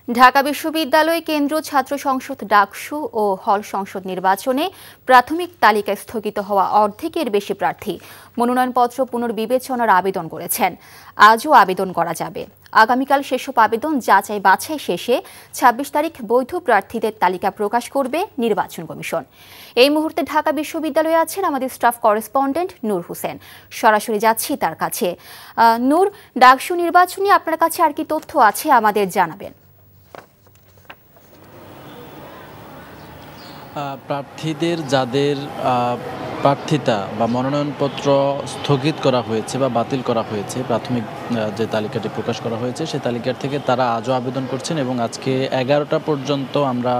ঢাকা বিশ্ববিদ্যালয় কেন্দ্রীয় ছাত্র সংসদ ডাকসু ও হল সংসদ নির্বাচনে প্রাথমিক তালিকায় স্থগিত হওয়া অর্ধেকের বেশি প্রার্থী মনোনয়নপত্র পুনর্বিবেচনার আবেদন করেছেন। আজও আবেদন করা যাবে। আগামীকাল সেসব আবেদন যাচাই বাছাই শেষে ২৬ তারিখ বৈধ প্রার্থীদের তালিকা প্রকাশ করবে নির্বাচন কমিশন। এই মুহূর্তে ঢাকা বিশ্ববিদ্যালয়ে আছেন আমাদের স্টাফ করেসপন্ডেন্ট নূর হোসেন। সরাসরি যাচ্ছি তার কাছে। নূর, ডাকসু নির্বাচনে আপনার কাছে আর কি তথ্য আছে আমাদের জানাবেন। প্রার্থীদের যাদের প্রার্থিতা বা মনোনয়নপত্র স্থগিত করা হয়েছে বা বাতিল করা হয়েছে, প্রাথমিক যে তালিকাটি প্রকাশ করা হয়েছে সেই তালিকার থেকে তারা আজও আবেদন করছেন এবং আজকে ১১টা পর্যন্ত আমরা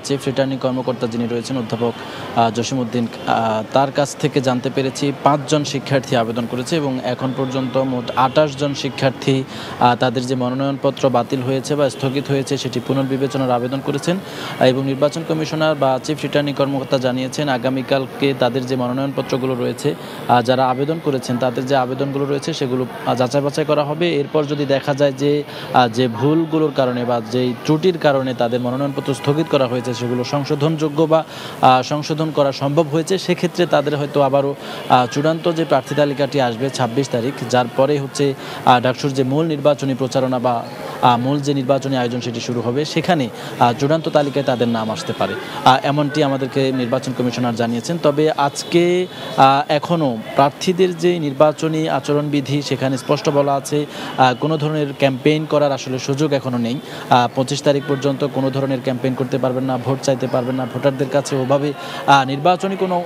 চিফ রিটার্নিং কর্মকর্তা যিনি রয়েছেন অধ্যাপক জসিমউদ্দিন, তার কাছ থেকে জানতে পেরেছি ৫ জন শিক্ষার্থী আবেদন করেছে এবং এখন পর্যন্ত মোট ২৮ জন শিক্ষার্থী তাদের যে মনোনয়নপত্র বাতিল হয়েছে বা স্থগিত হয়েছে সেটি পুনর্বিবেচনার আবেদন করেছেন এবং নির্বাচন কমিশনার বা চিফ রিটার্নিং কর্মকর্তা জানিয়েছেন আগামীকালকে তাদের যে মনোনয়নপত্রগুলো রয়েছে যারা আবেদন করেছেন তাদের যে আবেদনগুলো রয়েছে সেগুলো যাচাই বাছাই করা হবে। এরপর যদি দেখা যায় যে ভুলগুলোর কারণে বা যেই ত্রুটির কারণে তাদের মনোনয়নপত্র স্থগিত করা হয়েছে সেগুলো সংশোধনযোগ্য বা সংশোধন করা সম্ভব হয়েছে, সেক্ষেত্রে তাদের হয়তো আবারও চূড়ান্ত যে প্রার্থী তালিকাটি আসবে ২৬ তারিখ, যার পরে হচ্ছে ডাকসুর যে মূল নির্বাচনী প্রচারণা বা মূল যে নির্বাচনী আয়োজন সেটি শুরু হবে, সেখানে চূড়ান্ত তালিকায় তাদের নাম আসতে পারে এমনটি আমাদেরকে নির্বাচন কমিশনার জানিয়েছেন। তবে আজকে এখনও প্রার্থীদের যে নির্বাচনী আচরণবিধি সেখানে স্পষ্ট বলা আছে কোনো ধরনের ক্যাম্পেইন করার আসলে সুযোগ এখনও নেই। ২৫ তারিখ পর্যন্ত কোনো ধরনের ক্যাম্পেইন করতে পারবেন না, ভোট চাইতে পারবেন না, ভোটারদের কাছে ওভাবে নির্বাচনী কোনো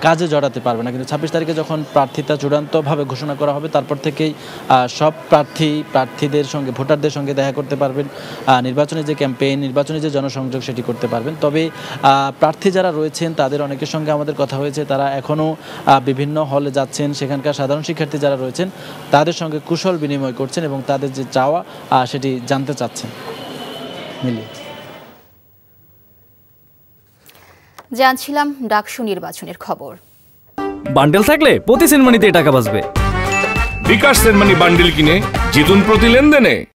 কাজে জড়াতে পারবে না। কিন্তু ২৬ তারিখে যখন প্রার্থিতা চূড়ান্তভাবে ঘোষণা করা হবে তারপর থেকেই সব প্রার্থীদের সঙ্গে ভোটারদের সঙ্গে দেখা করতে পারবেন, নির্বাচনী যে ক্যাম্পেইন, নির্বাচনী যে জনসংযোগ সেটি করতে পারবেন। তবে প্রার্থী যারা রয়েছেন তাদের অনেকের সঙ্গে আমাদের কথা হয়েছে, তারা এখনও বিভিন্ন হলে যাচ্ছেন, সেখানকার সাধারণ শিক্ষার্থী যারা রয়েছেন তাদের সঙ্গে কুশল বিনিময় করছেন এবং তাদের যে চাওয়া সেটি জানতে চাচ্ছেন। মিলিয়ে জানছিলাম ডাকসু নির্বাচনের খবর। বান্ডেল থাকলে প্রতি সেনমানিতে টাকা বাঁচবে। বিকাশ সেনমানি বান্ডেল কিনে জিতুন প্রতি লেনদেনে।